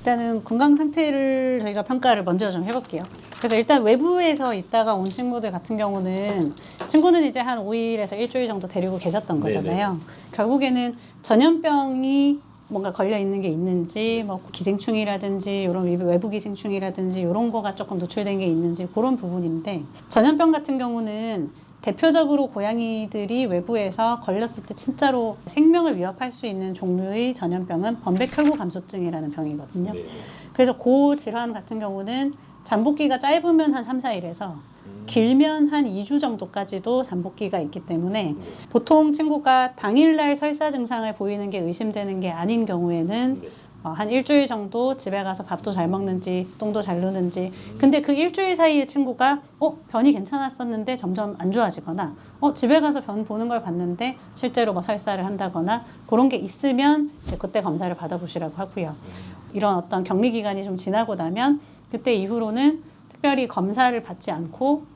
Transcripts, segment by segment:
일단은 건강 상태를 저희가 평가를 먼저 좀 해볼게요. 그래서 일단 외부에서 있다가 온 친구들 같은 경우는 친구는 이제 한 5일에서 일주일 정도 데리고 계셨던 거잖아요. 네네. 결국에는 전염병이 뭔가 걸려 있는 게 있는지, 뭐 기생충이라든지 이런 외부 기생충이라든지 이런 거가 조금 노출된 게 있는지 그런 부분인데, 전염병 같은 경우는 대표적으로 고양이들이 외부에서 걸렸을 때 진짜로 생명을 위협할 수 있는 종류의 전염병은 번백혈구 감소증이라는 병이거든요. 네. 그래서 그 질환 같은 경우는 잠복기가 짧으면 한 3, 4일에서 길면 한 2주 정도까지도 잠복기가 있기 때문에 보통 친구가 당일날 설사 증상을 보이는 게 의심되는 게 아닌 경우에는 한 일주일 정도 집에 가서 밥도 잘 먹는지 똥도 잘 누는지, 근데 그 일주일 사이에 친구가 변이 괜찮았었는데 점점 안 좋아지거나 집에 가서 변 보는 걸 봤는데 실제로 뭐 설사를 한다거나 그런 게 있으면 이제 그때 검사를 받아보시라고 하고요. 이런 어떤 격리 기간이 좀 지나고 나면 그때 이후로는 특별히 검사를 받지 않고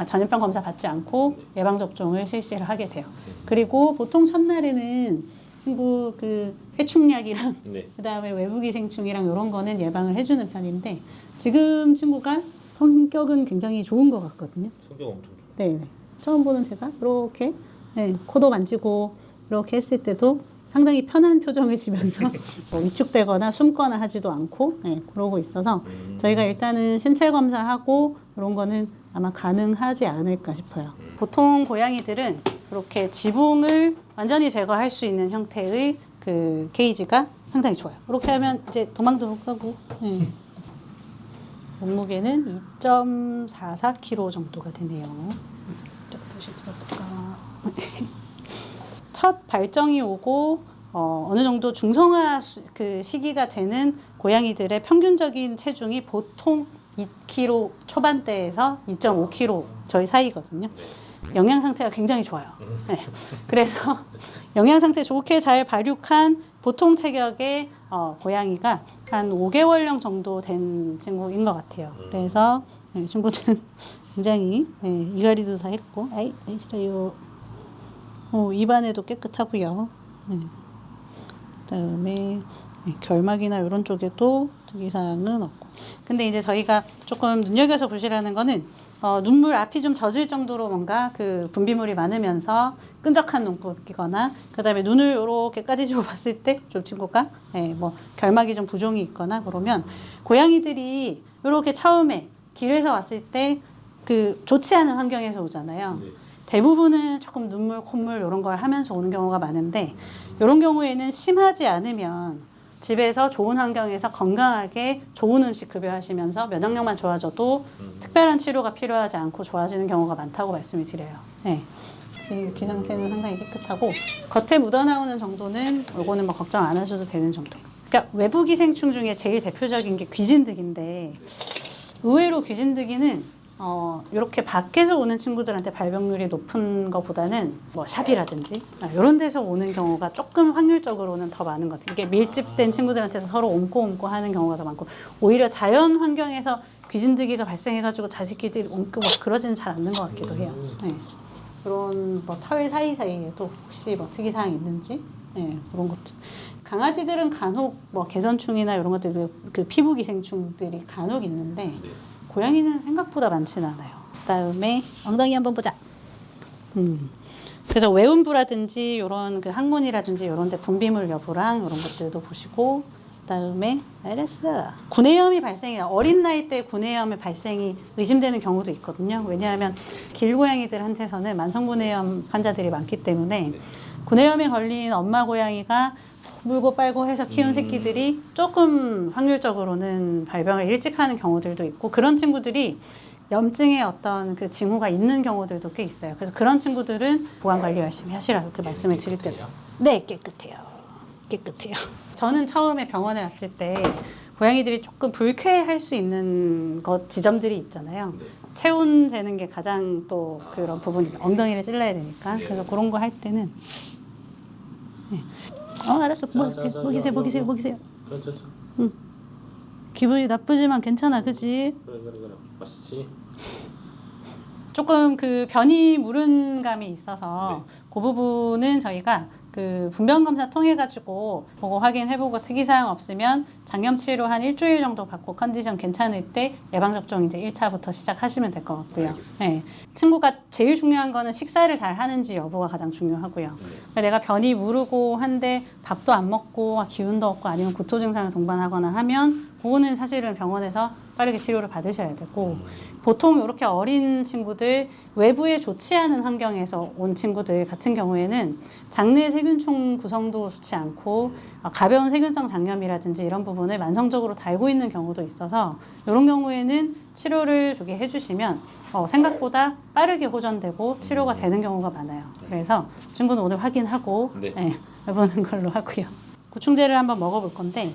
전염병 검사 받지 않고 예방접종을 실시를 하게 돼요. 그리고 보통 첫날에는 친구 그 회충약이랑 그다음에 외부기생충이랑 이런 거는 예방을 해주는 편인데, 지금 친구가 성격은 굉장히 좋은 것 같거든요. 성격 엄청 좋아요. 네. 처음 보는 제가 이렇게 코도 만지고 이렇게 했을 때도 상당히 편한 표정을 지면서 뭐 위축되거나 숨거나 하지도 않고 그러고 있어서 저희가 일단은 신체 검사하고 이런 거는 아마 가능하지 않을까 싶어요. 보통 고양이들은 이렇게 지붕을 완전히 제거할 수 있는 형태의 그 케이지가 상당히 좋아요. 이렇게 하면 이제 도망도 못 가고 몸무게는 2.44kg 정도가 되네요. 다시 들어볼까. 첫 발정이 오고 어느 정도 중성화 그 시기가 되는 고양이들의 평균적인 체중이 보통 2kg 초반대에서 2.5kg 저희 사이거든요. 영양 상태가 굉장히 좋아요. 네. 그래서 영양 상태 좋게 잘 발육한 보통 체격의 고양이가 한 5개월령 정도 된 친구인 것 같아요. 그래서 친구들은 굉장히 이갈이도 다 했고, 아이 싫어요. 입안에도 깨끗하고요. 그다음에 결막이나 이런 쪽에도 특이사항은 없고. 근데 이제 저희가 조금 눈여겨서 보시라는 거는 눈물 앞이 좀 젖을 정도로 뭔가 그 분비물이 많으면서 끈적한 눈곱이거나, 그다음에 눈을 이렇게 까지집어 봤을 때 좀 친구가 뭐 결막이 좀 부종이 있거나 그러면, 고양이들이 이렇게 처음에 길에서 왔을 때 그 좋지 않은 환경에서 오잖아요. 대부분은 조금 눈물, 콧물 이런 걸 하면서 오는 경우가 많은데, 이런 경우에는 심하지 않으면 집에서 좋은 환경에서 건강하게 좋은 음식 급여하시면서 면역력만 좋아져도 특별한 치료가 필요하지 않고 좋아지는 경우가 많다고 말씀을 드려요. 네. 귀 상태는 상당히 깨끗하고 겉에 묻어나오는 정도는 요거는 뭐 걱정 안 하셔도 되는 정도예요. 그러니까 외부 기생충 중에 제일 대표적인 게 귀진드기인데, 의외로 귀진드기는 이렇게 밖에서 오는 친구들한테 발병률이 높은 것보다는 뭐 샵이라든지 이런 데서 오는 경우가 조금 확률적으로는 더 많은 것 같아요. 이게 밀집된 친구들한테서 서로 옮고 하는 경우가 더 많고, 오히려 자연 환경에서 귀진드기가 발생해가지고 자식끼리 옮고 막 그러지는 잘 않는 것 같기도 해요. 네. 그런 뭐 털 사이사이에도 혹시 뭐 특이사항이 있는지 그런 것도. 강아지들은 간혹 뭐 개선충이나 이런 것들 그 피부 기생충들이 간혹 있는데 고양이는 생각보다 많지는 않아요. 그다음에 엉덩이 한번 보자. 그래서 외음부라든지 이런 그 항문이라든지 이런 데 분비물 여부랑 이런 것들도 보시고, 그다음에 알았어. 구내염이 발생해요. 어린 나이 때 구내염의 발생이 의심되는 경우도 있거든요. 왜냐하면 길고양이들한테서는 만성구내염 환자들이 많기 때문에 구내염에 걸린 엄마 고양이가 물고 빨고 해서 키운 새끼들이 조금 확률적으로는 발병을 일찍 하는 경우들도 있고, 그런 친구들이 염증의 어떤 그 징후가 있는 경우들도 꽤 있어요. 그래서 그런 친구들은 보안 관리 열심히 하시라고 그 말씀을 드릴 때도. 네, 깨끗해요. 깨끗해요. 저는 처음에 병원에 왔을 때 고양이들이 조금 불쾌할 수 있는 지점들이 있잖아요. 체온 재는 게 가장 또 그런 부분이, 엉덩이를 찔러야 되니까. 그래서 그런 거 할 때는 알았어. 먹이세요. 응. 기분이 나쁘지만 괜찮아, 그지? 그래. 맛있지? 조금 그 변이 무른감이 있어서 그 부분은 저희가 그 분변 검사 통해 가지고 보고 확인해보고 특이사항 없으면 장염 치료 한 일주일 정도 받고 컨디션 괜찮을 때 예방 접종 이제 1차부터 시작하시면 될 것 같고요. 네. 친구가 제일 중요한 거는 식사를 잘 하는지 여부가 가장 중요하고요. 그러니까 내가 변이 무르고 한데 밥도 안 먹고 기운도 없고 아니면 구토 증상을 동반하거나 하면 그거는 사실은 병원에서 빠르게 치료를 받으셔야 되고 보통 이렇게 어린 친구들 외부에 좋지 않은 환경에서 온 친구들 같은 경우에는 장내 세균총 구성도 좋지 않고 가벼운 세균성 장염이라든지 이런 부분을 만성적으로 달고 있는 경우도 있어서 이런 경우에는 치료를 조기 해주시면 생각보다 빠르게 호전되고 치료가 되는 경우가 많아요. 그래서 친구는 오늘 확인하고 해보는 걸로 하고요. 구충제를 한번 먹어볼 건데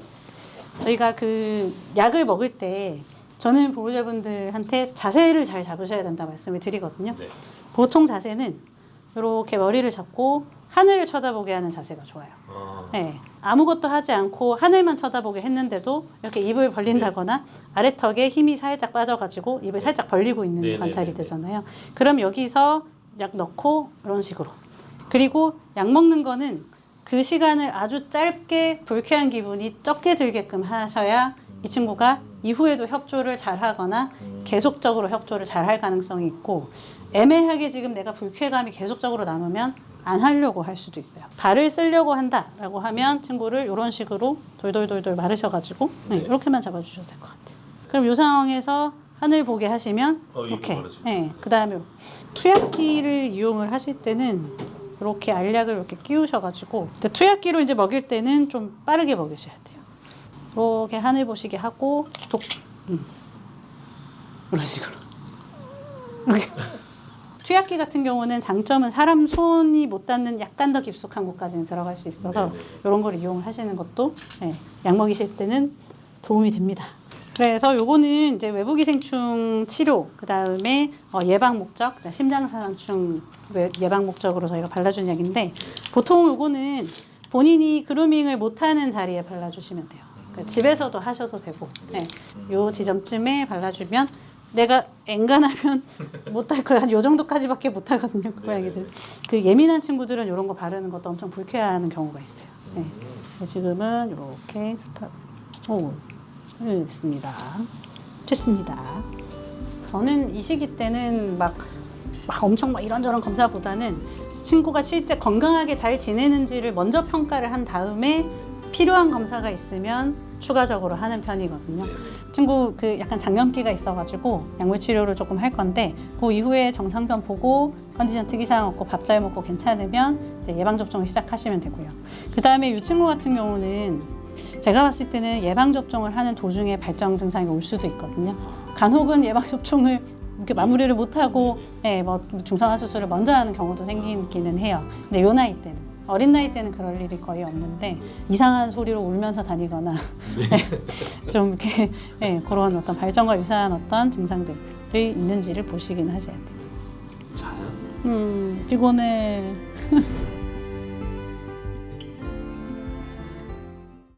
저희가 그 약을 먹을 때 저는 보호자분들한테 자세를 잘 잡으셔야 된다 말씀을 드리거든요. 네. 보통 자세는 이렇게 머리를 잡고 하늘을 쳐다보게 하는 자세가 좋아요. 네. 아무것도 하지 않고 하늘만 쳐다보게 했는데도 이렇게 입을 벌린다거나 아래턱에 힘이 살짝 빠져가지고 입을 살짝 벌리고 있는 관찰이 되잖아요. 그럼 여기서 약 넣고 이런 식으로. 그리고 약 먹는 거는 그 시간을 아주 짧게 불쾌한 기분이 적게 들게끔 하셔야 이 친구가 이후에도 협조를 잘 하거나 계속적으로 협조를 잘 할 가능성이 있고 애매하게 지금 내가 불쾌감이 계속적으로 남으면 안 하려고 할 수도 있어요. 발을 쓰려고 한다라고 하면 친구를 이런 식으로 돌돌돌돌 마르셔가지고 이렇게만 잡아주셔도 될 것 같아요. 그럼 이 상황에서 하늘 보게 하시면 이렇게 그 다음에 투약기를 이용을 하실 때는 이렇게 알약을 이렇게 끼우셔가지고 투약기로 이제 먹일 때는 좀 빠르게 먹이셔야 돼요. 이렇게 하늘 보시게 하고 이런 식으로 이렇게. 투약기 같은 경우는 장점은 사람 손이 못 닿는 약간 더 깊숙한 곳까지는 들어갈 수 있어서 이런 걸 이용을 하시는 것도 약 먹이실 때는 도움이 됩니다. 그래서 요거는 이제 외부기생충 치료, 그 다음에 예방 목적, 심장사상충 예방 목적으로 저희가 발라주는 약인데 보통 요거는 본인이 그루밍을 못하는 자리에 발라주시면 돼요. 그러니까 집에서도 하셔도 되고, 요 지점쯤에 발라주면 내가 엔간하면 못할 거야. 한 요 정도까지밖에 못하거든요, 고양이들. 그 예민한 친구들은 이런 거 바르는 것도 엄청 불쾌해하는 경우가 있어요. 지금은 이렇게 스파, 됐습니다. 됐습니다. 저는 이 시기 때는 막 엄청 이런저런 검사보다는 친구가 실제 건강하게 잘 지내는지를 먼저 평가를 한 다음에 필요한 검사가 있으면 추가적으로 하는 편이거든요. 친구 그 약간 장염기가 있어가지고 약물 치료를 조금 할 건데 그 이후에 정상편 보고 컨디션 특이사항 없고 밥 잘 먹고 괜찮으면 이제 예방 접종을 시작하시면 되고요. 그 다음에 이 친구 같은 경우는 제가 봤을 때는 예방 접종을 하는 도중에 발정 증상이 올 수도 있거든요. 간혹은 예방 접종을 이렇게 마무리를 못하고 중성화 수술을 먼저 하는 경우도 생기기는 해요. 근데 요 나이 때는 어린 나이 때는 그럴 일이 거의 없는데 이상한 소리로 울면서 다니거나 좀 이렇게 그런 어떤 발정과 유사한 어떤 증상들이 있는지를 보시긴 하셔야 돼요. 자요? 피곤해.